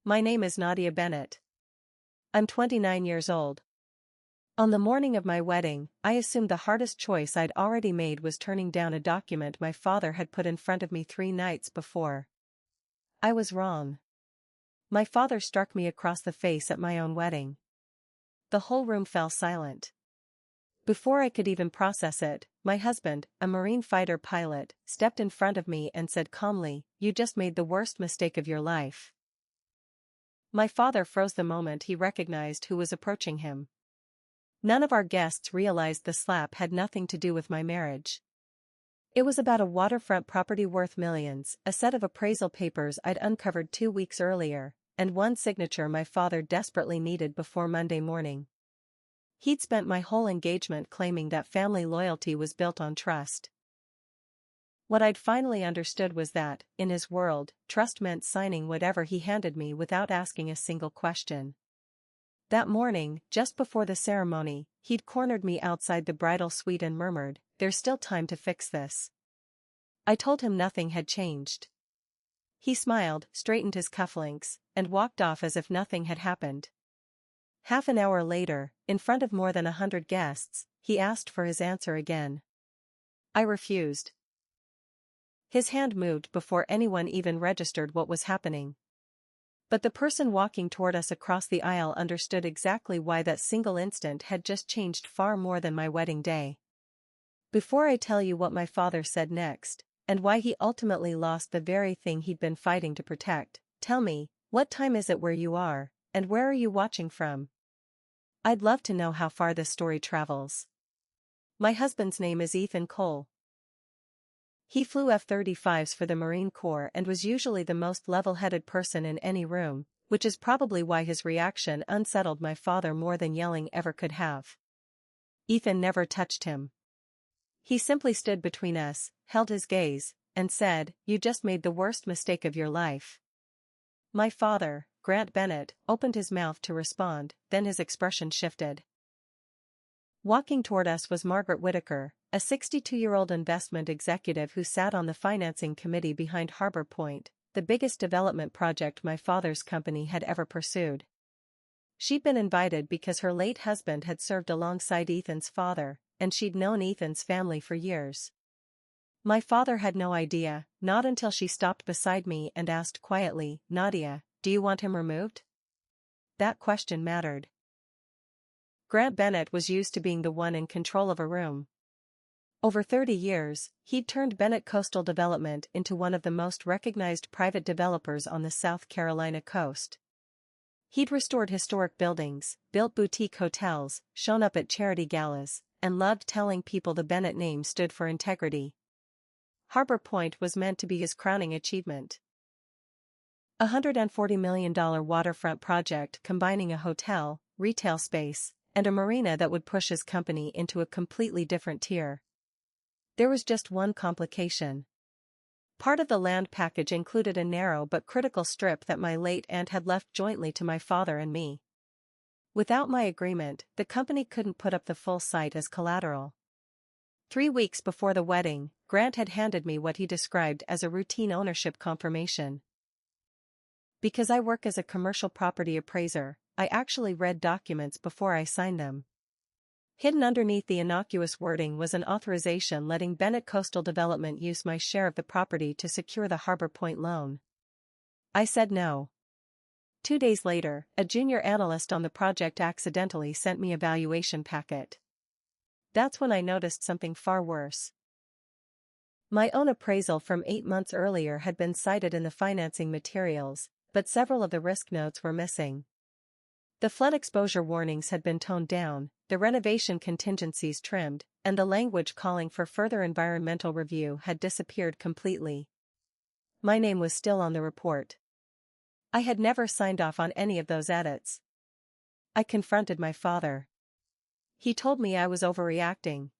My name is Nadia Bennett. I'm 29 years old. On the morning of my wedding, I assumed the hardest choice I'd already made was turning down a document my father had put in front of me 3 nights before. I was wrong. My father struck me across the face at my own wedding. The whole room fell silent. Before I could even process it, my husband, a Marine fighter pilot, stepped in front of me and said calmly, "You just made the worst mistake of your life." My father froze the moment he recognized who was approaching him. None of our guests realized the slap had nothing to do with my marriage. It was about a waterfront property worth millions, a set of appraisal papers I'd uncovered 2 weeks earlier, and one signature my father desperately needed before Monday morning. He'd spent my whole engagement claiming that family loyalty was built on trust. What I'd finally understood was that, in his world, trust meant signing whatever he handed me without asking a single question. That morning, just before the ceremony, he'd cornered me outside the bridal suite and murmured, "There's still time to fix this." I told him nothing had changed. He smiled, straightened his cufflinks, and walked off as if nothing had happened. Half an hour later, in front of more than 100 guests, he asked for his answer again. I refused. His hand moved before anyone even registered what was happening. But the person walking toward us across the aisle understood exactly why that single instant had just changed far more than my wedding day. Before I tell you what my father said next, and why he ultimately lost the very thing he'd been fighting to protect, tell me, what time is it where you are, and where are you watching from? I'd love to know how far this story travels. My husband's name is Ethan Cole. He flew F-35s for the Marine Corps and was usually the most level-headed person in any room, which is probably why his reaction unsettled my father more than yelling ever could have. Ethan never touched him. He simply stood between us, held his gaze, and said, "You just made the worst mistake of your life." My father, Grant Bennett, opened his mouth to respond, then his expression shifted. Walking toward us was Margaret Whitaker, a 62-year-old investment executive who sat on the financing committee behind Harbor Point, the biggest development project my father's company had ever pursued. She'd been invited because her late husband had served alongside Ethan's father, and she'd known Ethan's family for years. My father had no idea, not until she stopped beside me and asked quietly, "Nadia, do you want him removed?" That question mattered. Grant Bennett was used to being the one in control of a room. Over 30 years, he'd turned Bennett Coastal Development into one of the most recognized private developers on the South Carolina coast. He'd restored historic buildings, built boutique hotels, shown up at charity galas, and loved telling people the Bennett name stood for integrity. Harbor Point was meant to be his crowning achievement. A $140 million waterfront project combining a hotel, retail space, and a marina that would push his company into a completely different tier. There was just one complication. Part of the land package included a narrow but critical strip that my late aunt had left jointly to my father and me. Without my agreement, the company couldn't put up the full site as collateral. 3 weeks before the wedding, Grant had handed me what he described as a routine ownership confirmation. Because I work as a commercial property appraiser, I actually read documents before I signed them. Hidden underneath the innocuous wording was an authorization letting Bennett Coastal Development use my share of the property to secure the Harbor Point loan. I said no. 2 days later, a junior analyst on the project accidentally sent me a valuation packet. That's when I noticed something far worse. My own appraisal from 8 months earlier had been cited in the financing materials, but several of the risk notes were missing. The flood exposure warnings had been toned down, the renovation contingencies trimmed, and the language calling for further environmental review had disappeared completely. My name was still on the report. I had never signed off on any of those edits. I confronted my father. He told me I was overreacting.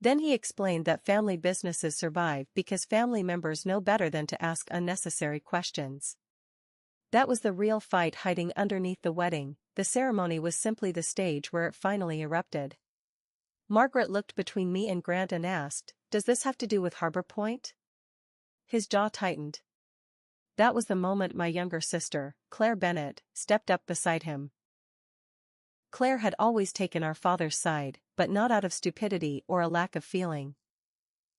Then he explained that family businesses survive because family members know better than to ask unnecessary questions. That was the real fight hiding underneath the wedding. The ceremony was simply the stage where it finally erupted. Margaret looked between me and Grant and asked, "Does this have to do with Harbor Point?" His jaw tightened. That was the moment my younger sister, Claire Bennett, stepped up beside him. Claire had always taken our father's side, but not out of stupidity or a lack of feeling.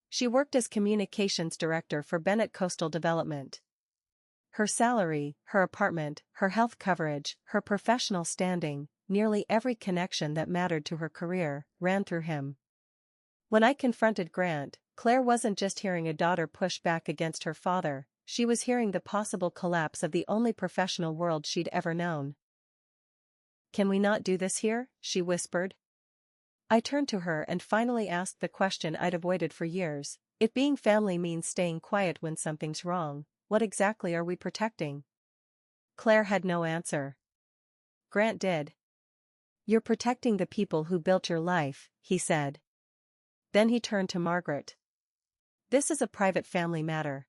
She worked as communications director for Bennett Coastal Development. Her salary, her apartment, her health coverage, her professional standing, nearly every connection that mattered to her career, ran through him. When I confronted Grant, Claire wasn't just hearing a daughter push back against her father, she was hearing the possible collapse of the only professional world she'd ever known. "Can we not do this here?" she whispered. I turned to her and finally asked the question I'd avoided for years. If being family means staying quiet when something's wrong, what exactly are we protecting? Claire had no answer. Grant did. "You're protecting the people who built your life," he said. Then he turned to Margaret. "This is a private family matter."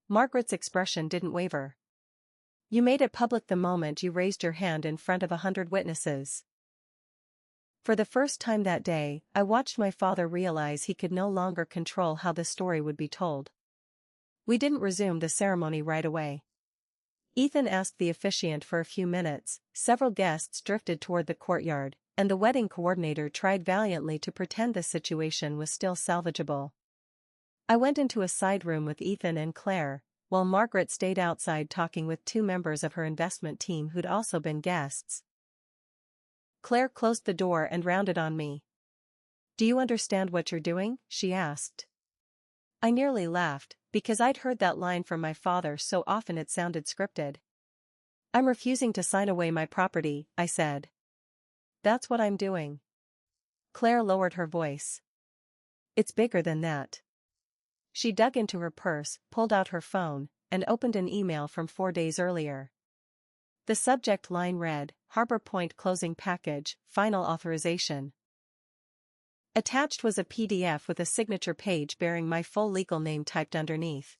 Margaret's expression didn't waver. "You made it public the moment you raised your hand in front of 100 witnesses." For the first time that day, I watched my father realize he could no longer control how the story would be told. We didn't resume the ceremony right away. Ethan asked the officiant for a few minutes, several guests drifted toward the courtyard, and the wedding coordinator tried valiantly to pretend the situation was still salvageable. I went into a side room with Ethan and Claire, while Margaret stayed outside talking with 2 members of her investment team who'd also been guests. Claire closed the door and rounded on me. "Do you understand what you're doing?" she asked. I nearly laughed, because I'd heard that line from my father so often it sounded scripted. "I'm refusing to sign away my property," I said. "That's what I'm doing." Claire lowered her voice. "It's bigger than that." She dug into her purse, pulled out her phone, and opened an email from 4 days earlier. The subject line read, "Harbor Point Closing Package, Final Authorization." Attached was a PDF with a signature page bearing my full legal name typed underneath.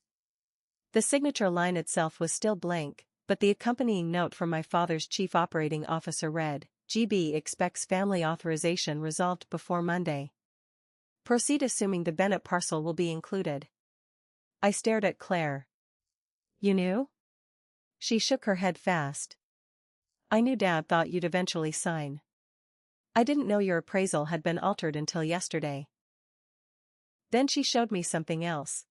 The signature line itself was still blank, but the accompanying note from my father's chief operating officer read, "GB expects family authorization resolved before Monday. Proceed assuming the Bennett parcel will be included." I stared at Claire. "You knew?" She shook her head fast. "I knew Dad thought you'd eventually sign. I didn't know your appraisal had been altered until yesterday." Then she showed me something else.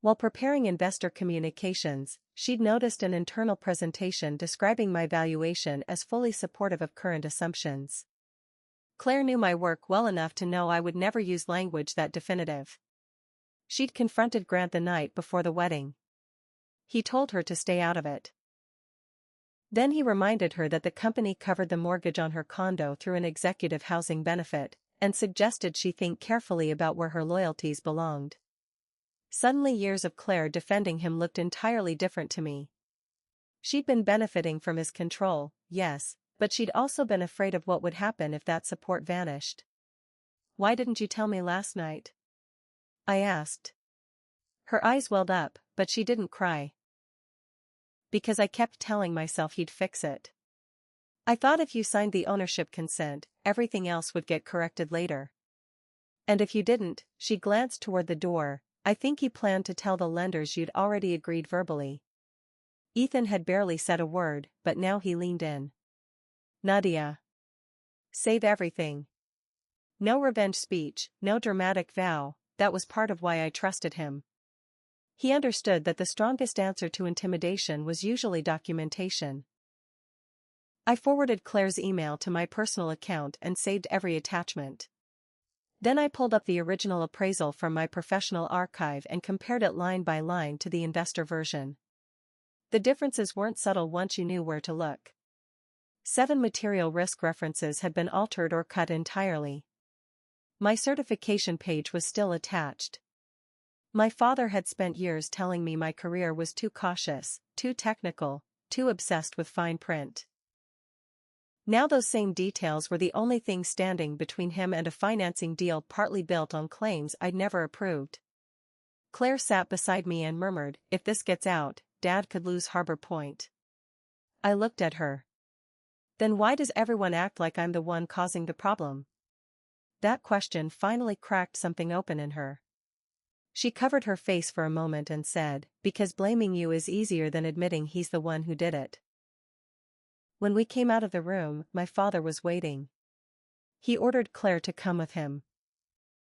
While preparing investor communications, she'd noticed an internal presentation describing my valuation as fully supportive of current assumptions. Claire knew my work well enough to know I would never use language that definitive. She'd confronted Grant the night before the wedding. He told her to stay out of it. Then he reminded her that the company covered the mortgage on her condo through an executive housing benefit, and suggested she think carefully about where her loyalties belonged. Suddenly years of Claire defending him looked entirely different to me. She'd been benefiting from his control, yes, but she'd also been afraid of what would happen if that support vanished. "Why didn't you tell me last night?" I asked. Her eyes welled up, but she didn't cry. "Because I kept telling myself he'd fix it. I thought if you signed the ownership consent, everything else would get corrected later. And if you didn't," she glanced toward the door, "I think he planned to tell the lenders you'd already agreed verbally." Ethan had barely said a word, but now he leaned in. "Nadia. Save everything. No revenge speech, no dramatic vow, that was part of why I trusted him." He understood that the strongest answer to intimidation was usually documentation. I forwarded Claire's email to my personal account and saved every attachment. Then I pulled up the original appraisal from my professional archive and compared it line by line to the investor version. The differences weren't subtle once you knew where to look. 7 material risk references had been altered or cut entirely. My certification page was still attached. My father had spent years telling me my career was too cautious, too technical, too obsessed with fine print. Now those same details were the only thing standing between him and a financing deal partly built on claims I'd never approved. Claire sat beside me and murmured, "If this gets out, Dad could lose Harbor Point." I looked at her. "Then why does everyone act like I'm the one causing the problem?" That question finally cracked something open in her. She covered her face for a moment and said, "Because blaming you is easier than admitting he's the one who did it." When we came out of the room, my father was waiting. He ordered Claire to come with him.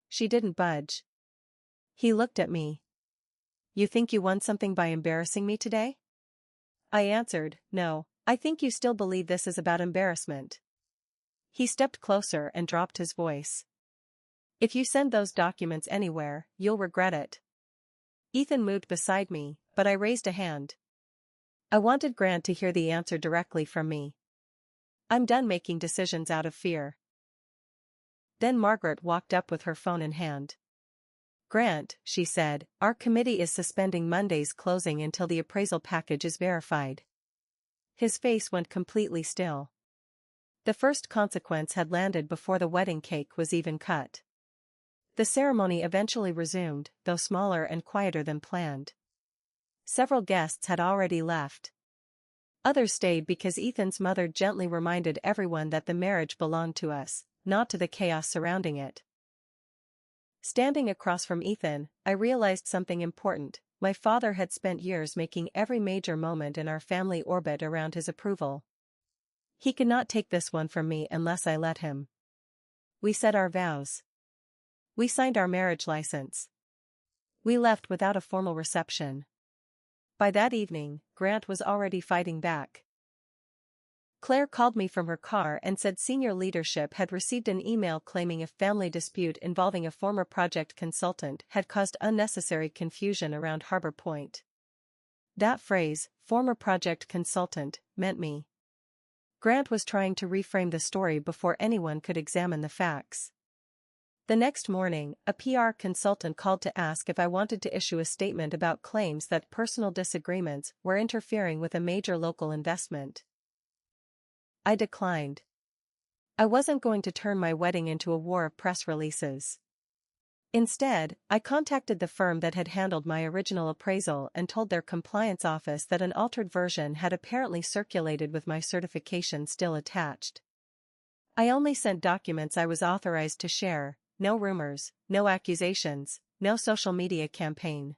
She didn't budge. He looked at me. "You think you won something by embarrassing me today?" I answered, "No, I think you still believe this is about embarrassment." He stepped closer and dropped his voice. "If you send those documents anywhere, you'll regret it." Ethan moved beside me, but I raised a hand. I wanted Grant to hear the answer directly from me. I'm done making decisions out of fear. Then Margaret walked up with her phone in hand. "Grant," she said, "our committee is suspending Monday's closing until the appraisal package is verified." His face went completely still. The first consequence had landed before the wedding cake was even cut. The ceremony eventually resumed, though smaller and quieter than planned. Several guests had already left. Others stayed because Ethan's mother gently reminded everyone that the marriage belonged to us, not to the chaos surrounding it. Standing across from Ethan, I realized something important. My father had spent years making every major moment in our family orbit around his approval. He could not take this one from me unless I let him. We said our vows. We signed our marriage license. We left without a formal reception. By that evening, Grant was already fighting back. Claire called me from her car and said senior leadership had received an email claiming a family dispute involving a former project consultant had caused unnecessary confusion around Harbor Point. That phrase, "former project consultant," meant me. Grant was trying to reframe the story before anyone could examine the facts. The next morning, a PR consultant called to ask if I wanted to issue a statement about claims that personal disagreements were interfering with a major local investment. I declined. I wasn't going to turn my wedding into a war of press releases. Instead, I contacted the firm that had handled my original appraisal and told their compliance office that an altered version had apparently circulated with my certification still attached. I only sent documents I was authorized to share. No rumors, no accusations, no social media campaign.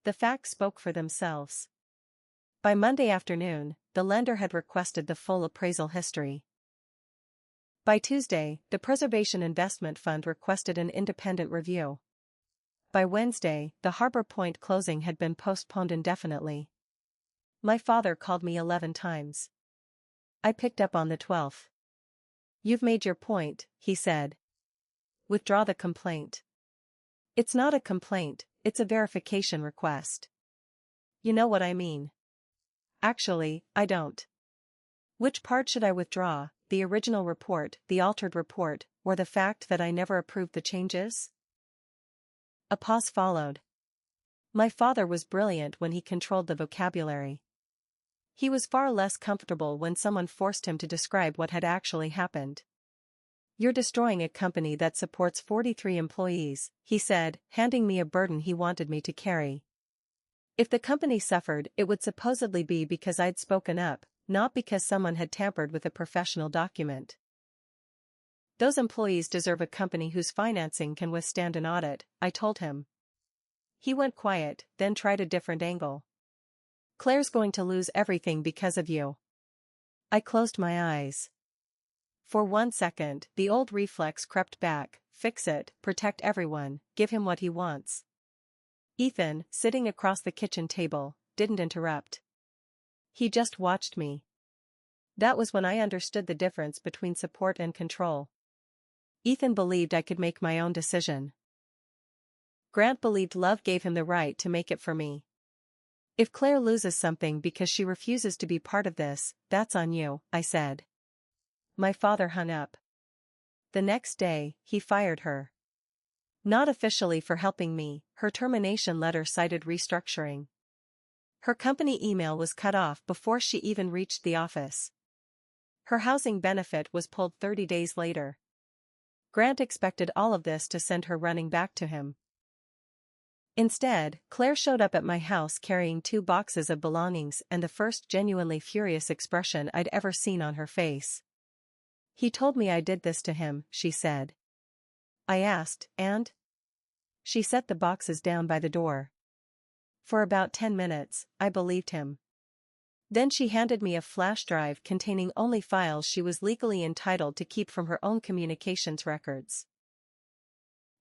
The facts spoke for themselves. By Monday afternoon, the lender had requested the full appraisal history. By Tuesday, the Preservation Investment Fund requested an independent review. By Wednesday, the Harbor Point closing had been postponed indefinitely. My father called me 11 times. I picked up on the 12th. "You've made your point," he said. "Withdraw the complaint." "It's not a complaint, it's a verification request." "You know what I mean." "Actually, I don't." "Which part should I withdraw, the original report, the altered report, or the fact that I never approved the changes?" A pause followed. My father was brilliant when he controlled the vocabulary. He was far less comfortable when someone forced him to describe what had actually happened. "You're destroying a company that supports 43 employees, he said, handing me a burden he wanted me to carry. If the company suffered, it would supposedly be because I'd spoken up, not because someone had tampered with a professional document. "Those employees deserve a company whose financing can withstand an audit," I told him. He went quiet, then tried a different angle. "Claire's going to lose everything because of you." I closed my eyes. For 1 second, the old reflex crept back: fix it, protect everyone, give him what he wants. Ethan, sitting across the kitchen table, didn't interrupt. He just watched me. That was when I understood the difference between support and control. Ethan believed I could make my own decision. Grant believed love gave him the right to make it for me. "If Claire loses something because she refuses to be part of this, that's on you," I said. My father hung up. The next day, he fired her. Not officially for helping me, her termination letter cited restructuring. Her company email was cut off before she even reached the office. Her housing benefit was pulled 30 days later. Grant expected all of this to send her running back to him. Instead, Claire showed up at my house carrying 2 boxes of belongings and the first genuinely furious expression I'd ever seen on her face. "He told me I did this to him," she said. I asked, "And?" She set the boxes down by the door. For about 10 minutes, I believed him. Then she handed me a flash drive containing only files she was legally entitled to keep from her own communications records.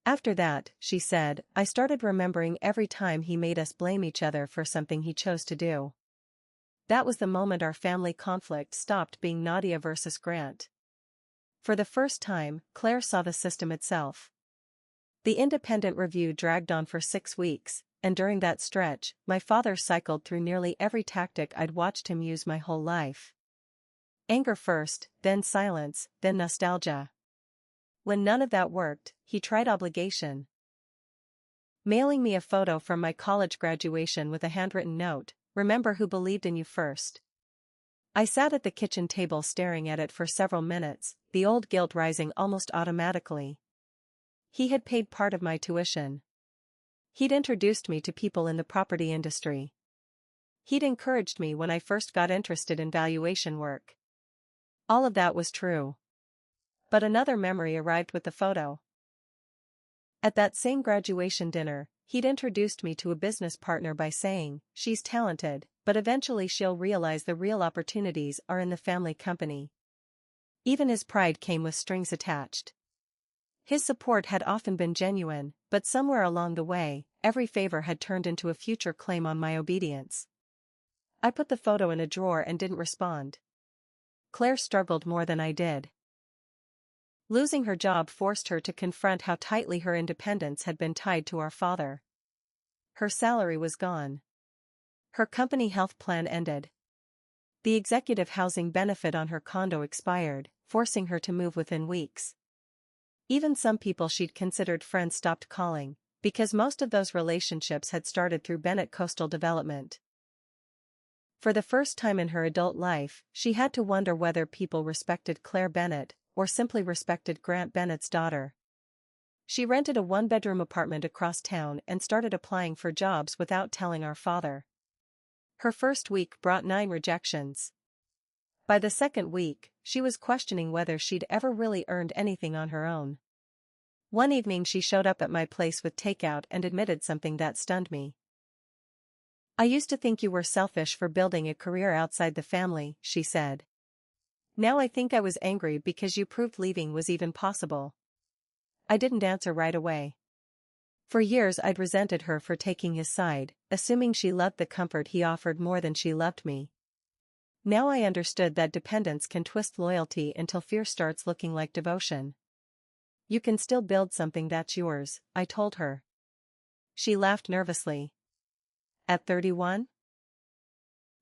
After that, she said, I started remembering every time he made us blame each other for something he chose to do. That was the moment our family conflict stopped being Nadia versus Grant. For the first time, Claire saw the system itself. The independent review dragged on for 6 weeks, and during that stretch, my father cycled through nearly every tactic I'd watched him use my whole life. Anger first, then silence, then nostalgia. When none of that worked, he tried obligation. Mailing me a photo from my college graduation with a handwritten note, "Remember who believed in you first." I sat at the kitchen table staring at it for several minutes, the old guilt rising almost automatically. He had paid part of my tuition. He'd introduced me to people in the property industry. He'd encouraged me when I first got interested in valuation work. All of that was true. But another memory arrived with the photo. At that same graduation dinner, he'd introduced me to a business partner by saying, "She's talented, but eventually she'll realize the real opportunities are in the family company." Even his pride came with strings attached. His support had often been genuine, but somewhere along the way, every favor had turned into a future claim on my obedience. I put the photo in a drawer and didn't respond. Claire struggled more than I did. Losing her job forced her to confront how tightly her independence had been tied to our father. Her salary was gone. Her company health plan ended. The executive housing benefit on her condo expired, forcing her to move within weeks. Even some people she'd considered friends stopped calling, because most of those relationships had started through Bennett Coastal Development. For the first time in her adult life, she had to wonder whether people respected Claire Bennett, or simply respected Grant Bennett's daughter. She rented a 1-bedroom apartment across town and started applying for jobs without telling our father. Her first week brought 9 rejections. By the second week, she was questioning whether she'd ever really earned anything on her own. One evening she showed up at my place with takeout and admitted something that stunned me. "I used to think you were selfish for building a career outside the family," she said. "Now I think I was angry because you proved leaving was even possible." I didn't answer right away. For years I'd resented her for taking his side, assuming she loved the comfort he offered more than she loved me. Now I understood that dependence can twist loyalty until fear starts looking like devotion. "You can still build something that's yours," I told her. She laughed nervously. "At 31?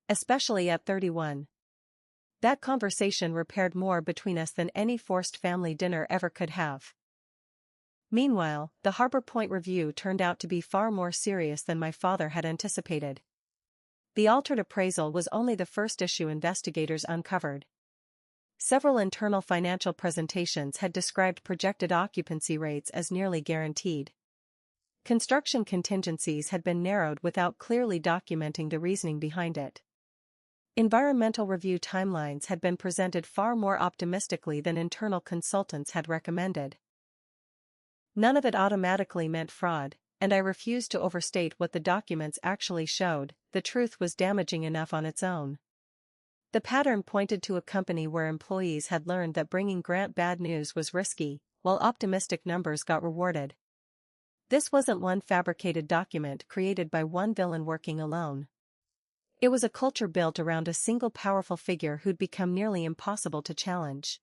Especially at 31. That conversation repaired more between us than any forced family dinner ever could have. Meanwhile, the Harbor Point review turned out to be far more serious than my father had anticipated. The altered appraisal was only the first issue investigators uncovered. Several internal financial presentations had described projected occupancy rates as nearly guaranteed. Construction contingencies had been narrowed without clearly documenting the reasoning behind it. Environmental review timelines had been presented far more optimistically than internal consultants had recommended. None of it automatically meant fraud, and I refused to overstate what the documents actually showed. The truth was damaging enough on its own. The pattern pointed to a company where employees had learned that bringing Grant bad news was risky, while optimistic numbers got rewarded. This wasn't one fabricated document created by one villain working alone. It was a culture built around a single powerful figure who'd become nearly impossible to challenge.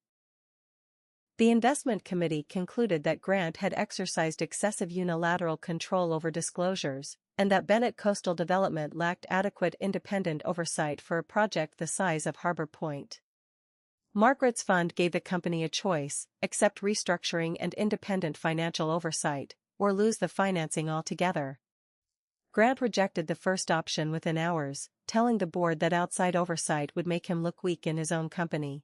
The investment committee concluded that Grant had exercised excessive unilateral control over disclosures, and that Bennett Coastal Development lacked adequate independent oversight for a project the size of Harbor Point. Margaret's fund gave the company a choice: accept restructuring and independent financial oversight, or lose the financing altogether. Grant rejected the first option within hours, telling the board that outside oversight would make him look weak in his own company.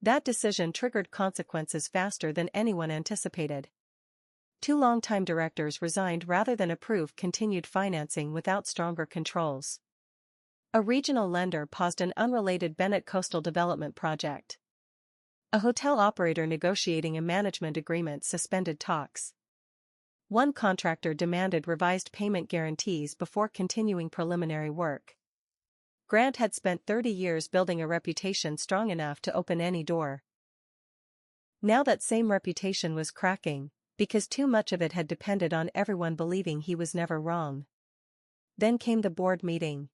That decision triggered consequences faster than anyone anticipated. 2 longtime directors resigned rather than approve continued financing without stronger controls. A regional lender paused an unrelated Bennett Coastal Development project. A hotel operator negotiating a management agreement suspended talks. One contractor demanded revised payment guarantees before continuing preliminary work. Grant had spent 30 years building a reputation strong enough to open any door. Now that same reputation was cracking, because too much of it had depended on everyone believing he was never wrong. Then came the board meeting.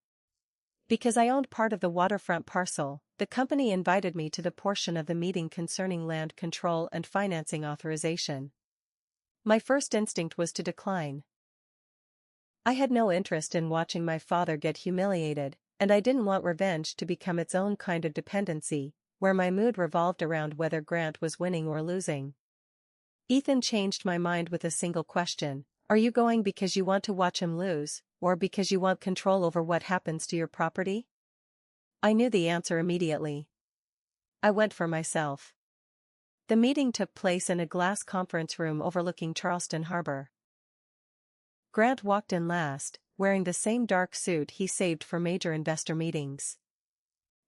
Because I owned part of the waterfront parcel, the company invited me to the portion of the meeting concerning land control and financing authorization. My first instinct was to decline. I had no interest in watching my father get humiliated, and I didn't want revenge to become its own kind of dependency, where my mood revolved around whether Grant was winning or losing. Ethan changed my mind with a single question: are you going because you want to watch him lose, or because you want control over what happens to your property? I knew the answer immediately. I went for myself. The meeting took place in a glass conference room overlooking Charleston Harbor. Grant walked in last, wearing the same dark suit he saved for major investor meetings.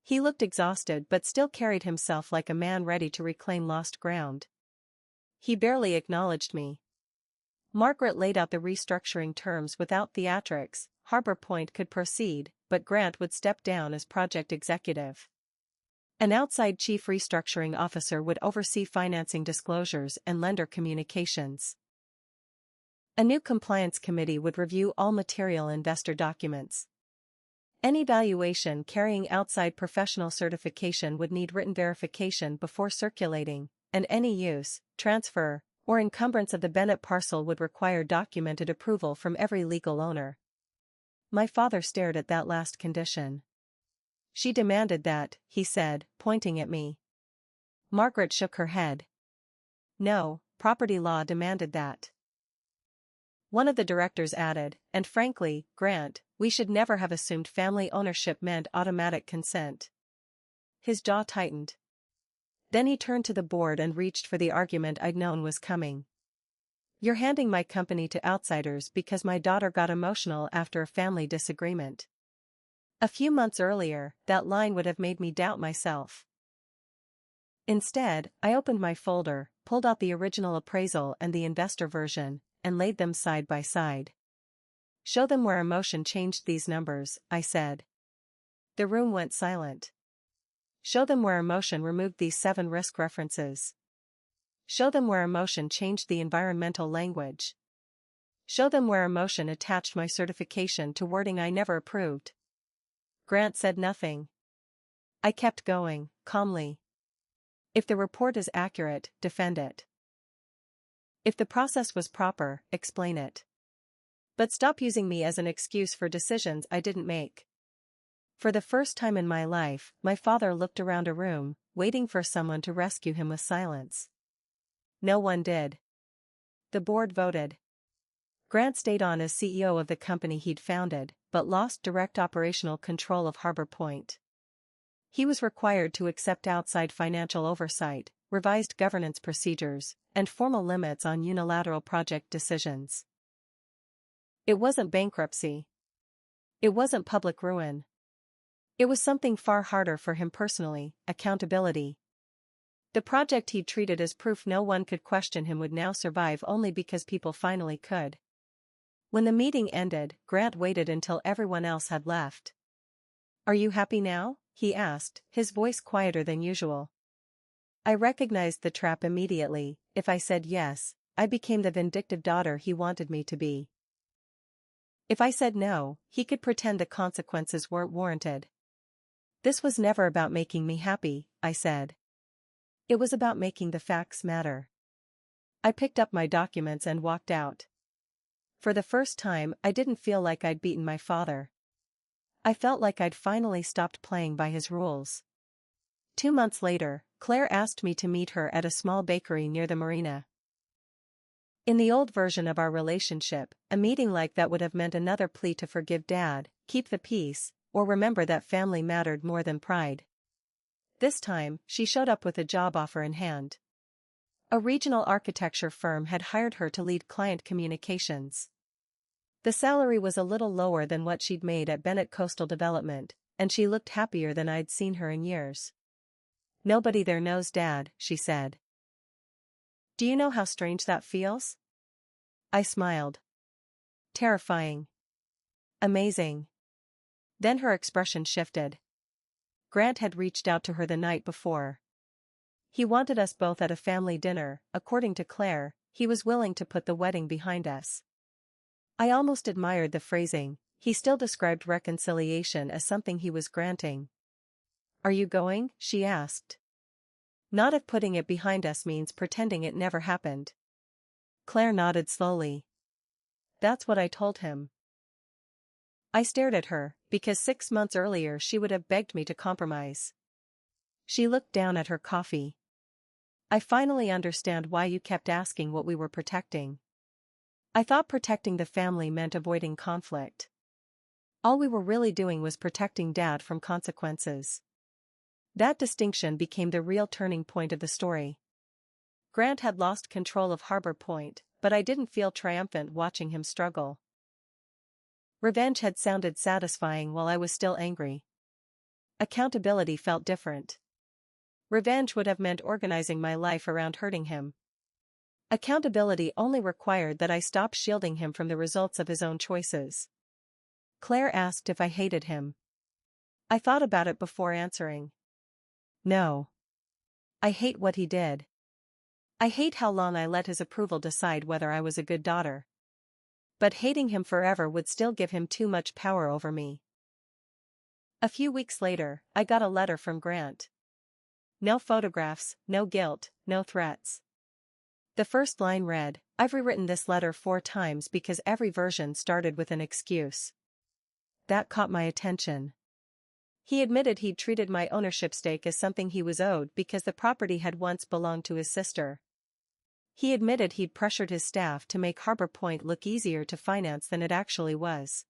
He looked exhausted but still carried himself like a man ready to reclaim lost ground. He barely acknowledged me. Margaret laid out the restructuring terms without theatrics. Harbor Point could proceed, but Grant would step down as project executive. An outside chief restructuring officer would oversee financing disclosures and lender communications. A new compliance committee would review all material investor documents. Any valuation carrying outside professional certification would need written verification before circulating, and any use, transfer, or encumbrance of the Bennett parcel would require documented approval from every legal owner. My father stared at that last condition. She demanded that, he said, pointing at me. Margaret shook her head. No, property law demanded that. One of the directors added, and frankly, Grant, we should never have assumed family ownership meant automatic consent. His jaw tightened. Then he turned to the board and reached for the argument I'd known was coming. You're handing my company to outsiders because my daughter got emotional after a family disagreement. A few months earlier, that line would have made me doubt myself. Instead, I opened my folder, pulled out the original appraisal and the investor version, and laid them side by side. Show them where emotion changed these numbers, I said. The room went silent. Show them where emotion removed these 7 risk references. Show them where emotion changed the environmental language. Show them where emotion attached my certification to wording I never approved. Grant said nothing. I kept going, calmly. If the report is accurate, defend it. If the process was proper, explain it. But stop using me as an excuse for decisions I didn't make. For the first time in my life, my father looked around a room, waiting for someone to rescue him with silence. No one did. The board voted. Grant stayed on as CEO of the company he'd founded, but lost direct operational control of Harbor Point. He was required to accept outside financial oversight, revised governance procedures, and formal limits on unilateral project decisions. It wasn't bankruptcy. It wasn't public ruin. It was something far harder for him personally: accountability. The project he'd treated as proof no one could question him would now survive only because people finally could. When the meeting ended, Grant waited until everyone else had left. Are you happy now? He asked, his voice quieter than usual. I recognized the trap immediately. If I said yes, I became the vindictive daughter he wanted me to be. If I said no, he could pretend the consequences weren't warranted. This was never about making me happy, I said. It was about making the facts matter. I picked up my documents and walked out. For the first time, I didn't feel like I'd beaten my father. I felt like I'd finally stopped playing by his rules. 2 months later, Claire asked me to meet her at a small bakery near the marina. In the old version of our relationship, a meeting like that would have meant another plea to forgive Dad, keep the peace, or remember that family mattered more than pride. This time, she showed up with a job offer in hand. A regional architecture firm had hired her to lead client communications. The salary was a little lower than what she'd made at Bennett Coastal Development, and she looked happier than I'd seen her in years. Nobody there knows Dad, she said. Do you know how strange that feels? I smiled. Terrifying. Amazing. Then her expression shifted. Grant had reached out to her the night before. He wanted us both at a family dinner. According to Claire, he was willing to put the wedding behind us. I almost admired the phrasing. He still described reconciliation as something he was granting. "Are you going?" she asked. "Not if putting it behind us means pretending it never happened." Claire nodded slowly. "That's what I told him." I stared at her, because 6 months earlier she would have begged me to compromise. She looked down at her coffee. "I finally understand why you kept asking what we were protecting. I thought protecting the family meant avoiding conflict. All we were really doing was protecting Dad from consequences." That distinction became the real turning point of the story. Grant had lost control of Harbor Point, but I didn't feel triumphant watching him struggle. Revenge had sounded satisfying while I was still angry. Accountability felt different. Revenge would have meant organizing my life around hurting him. Accountability only required that I stop shielding him from the results of his own choices. Claire asked if I hated him. I thought about it before answering. No. I hate what he did. I hate how long I let his approval decide whether I was a good daughter. But hating him forever would still give him too much power over me. A few weeks later, I got a letter from Grant. No photographs, no guilt, no threats. The first line read, "I've rewritten this letter 4 times because every version started with an excuse." That caught my attention. He admitted he'd treated my ownership stake as something he was owed because the property had once belonged to his sister. He admitted he'd pressured his staff to make Harbor Point look easier to finance than it actually was.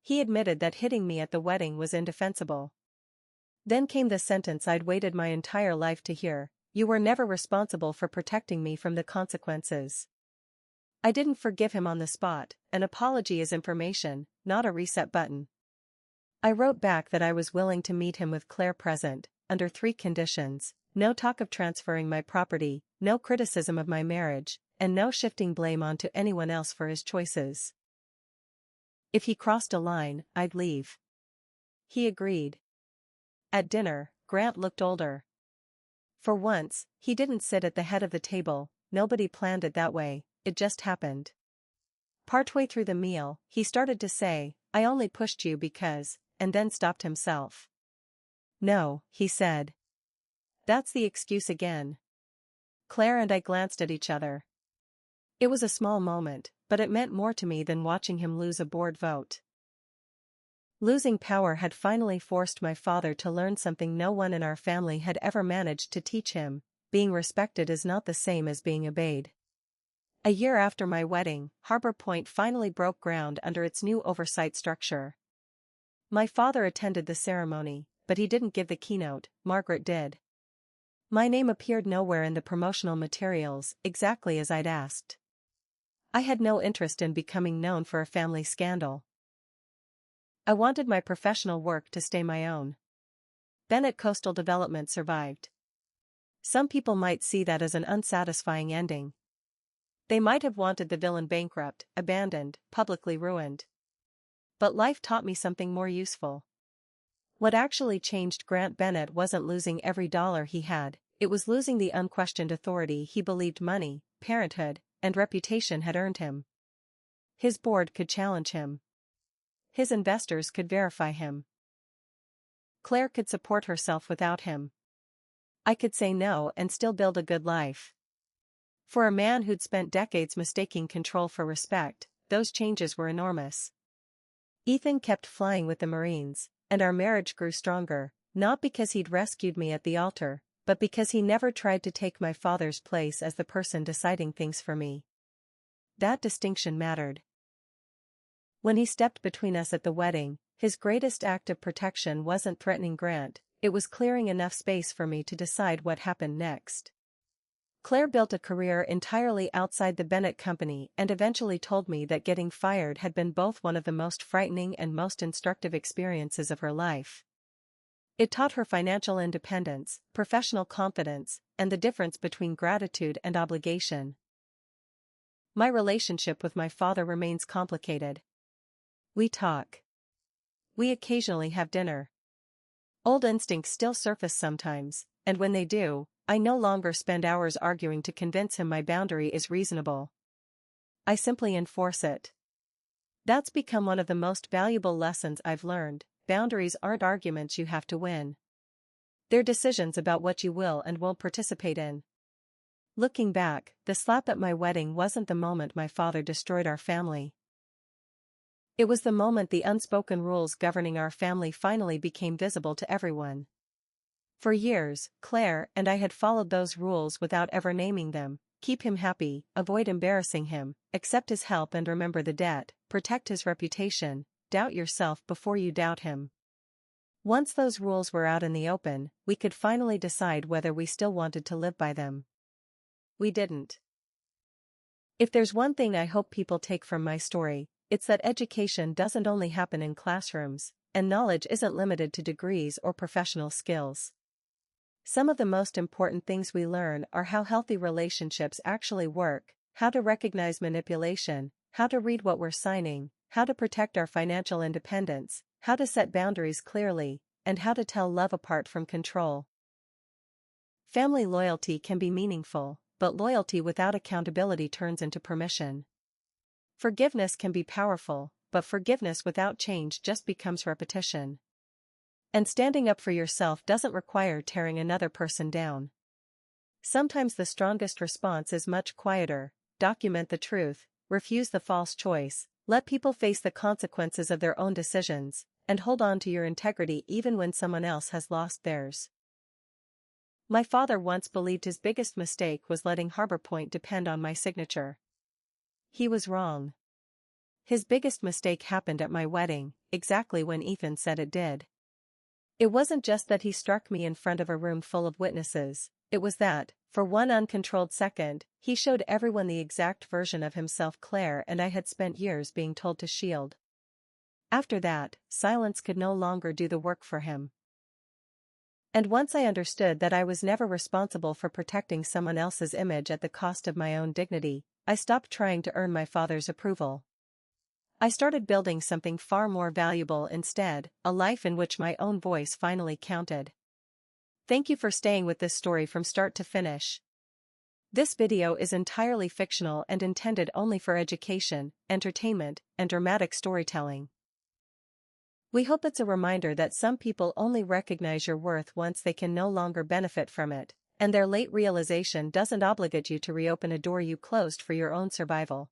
He admitted that hitting me at the wedding was indefensible. Then came the sentence I'd waited my entire life to hear: "You were never responsible for protecting me from the consequences." I didn't forgive him on the spot. An apology is information, not a reset button. I wrote back that I was willing to meet him with Claire present, under 3 conditions: no talk of transferring my property, no criticism of my marriage, and no shifting blame onto anyone else for his choices. If he crossed a line, I'd leave. He agreed. At dinner, Grant looked older. For once, he didn't sit at the head of the table. Nobody planned it that way, it just happened. Partway through the meal, he started to say, "I only pushed you because," and then stopped himself. "No," he said. "That's the excuse again." Claire and I glanced at each other. It was a small moment, but it meant more to me than watching him lose a board vote. Losing power had finally forced my father to learn something no one in our family had ever managed to teach him: being respected is not the same as being obeyed. A year after my wedding, Harbor Point finally broke ground under its new oversight structure. My father attended the ceremony, but he didn't give the keynote. Margaret did. My name appeared nowhere in the promotional materials, exactly as I'd asked. I had no interest in becoming known for a family scandal. I wanted my professional work to stay my own. Bennett Coastal Development survived. Some people might see that as an unsatisfying ending. They might have wanted the villain bankrupt, abandoned, publicly ruined. But life taught me something more useful. What actually changed Grant Bennett wasn't losing every dollar he had, it was losing the unquestioned authority he believed money, parenthood, and reputation had earned him. His board could challenge him. His investors could verify him. Claire could support herself without him. I could say no and still build a good life. For a man who'd spent decades mistaking control for respect, those changes were enormous. Ethan kept flying with the Marines, and our marriage grew stronger, not because he'd rescued me at the altar, but because he never tried to take my father's place as the person deciding things for me. That distinction mattered. When he stepped between us at the wedding, his greatest act of protection wasn't threatening Grant, it was clearing enough space for me to decide what happened next. Claire built a career entirely outside the Bennett Company and eventually told me that getting fired had been both one of the most frightening and most instructive experiences of her life. It taught her financial independence, professional confidence, and the difference between gratitude and obligation. My relationship with my father remains complicated. We talk. We occasionally have dinner. Old instincts still surface sometimes, and when they do, I no longer spend hours arguing to convince him my boundary is reasonable. I simply enforce it. That's become one of the most valuable lessons I've learned. Boundaries aren't arguments you have to win. They're decisions about what you will and won't participate in. Looking back, the slap at my wedding wasn't the moment my father destroyed our family. It was the moment the unspoken rules governing our family finally became visible to everyone. For years, Claire and I had followed those rules without ever naming them: keep him happy, avoid embarrassing him, accept his help and remember the debt, protect his reputation, doubt yourself before you doubt him. Once those rules were out in the open, we could finally decide whether we still wanted to live by them. We didn't. If there's one thing I hope people take from my story, it's that education doesn't only happen in classrooms, and knowledge isn't limited to degrees or professional skills. Some of the most important things we learn are how healthy relationships actually work, how to recognize manipulation, how to read what we're signing, how to protect our financial independence, how to set boundaries clearly, and how to tell love apart from control. Family loyalty can be meaningful, but loyalty without accountability turns into permission. Forgiveness can be powerful, but forgiveness without change just becomes repetition. And standing up for yourself doesn't require tearing another person down. Sometimes the strongest response is much quieter: document the truth, refuse the false choice, let people face the consequences of their own decisions, and hold on to your integrity even when someone else has lost theirs. My father once believed his biggest mistake was letting Harbor Point depend on my signature. He was wrong. His biggest mistake happened at my wedding, exactly when Ethan said it did. It wasn't just that he struck me in front of a room full of witnesses, it was that, for one uncontrolled second, he showed everyone the exact version of himself Claire and I had spent years being told to shield. After that, silence could no longer do the work for him. And once I understood that I was never responsible for protecting someone else's image at the cost of my own dignity, I stopped trying to earn my father's approval. I started building something far more valuable instead, a life in which my own voice finally counted. Thank you for staying with this story from start to finish. This video is entirely fictional and intended only for education, entertainment, and dramatic storytelling. We hope it's a reminder that some people only recognize your worth once they can no longer benefit from it, and their late realization doesn't obligate you to reopen a door you closed for your own survival.